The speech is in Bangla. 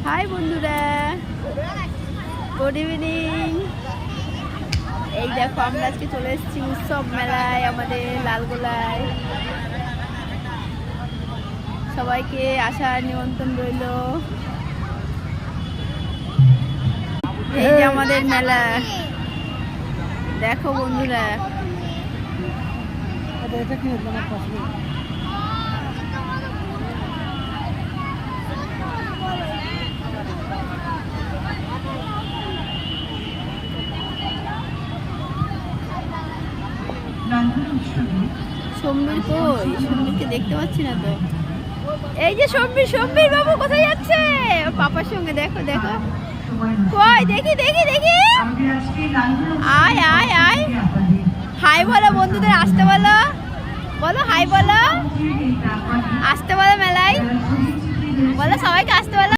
হাই বন্ধুরা, গুড ইভিনিং। এই দেখো আমরা আজকে চলে এসেছি উৎসব মেলায়, আমাদের লালগোলায়। সবাইকে আসার নিমন্ত্রণ রইল। এই যে আমাদের মেলা, দেখো বন্ধুরা। সম্বীর কই? সম্বীরকে দেখতে পাচ্ছি না তো। এই যে সম্বীর, সম্বীর বাবু কোথায় যাচ্ছে? ওর পাপার সঙ্গে। দেখো দেখো, কই দেখি দেখি দেখি। আয় আয় আয়, হাই বলো বন্ধুদের, আসতে বলো, বলো হাই বলো, আসতে বলো মেলায়, বলো সবাইকে আসতে বলো।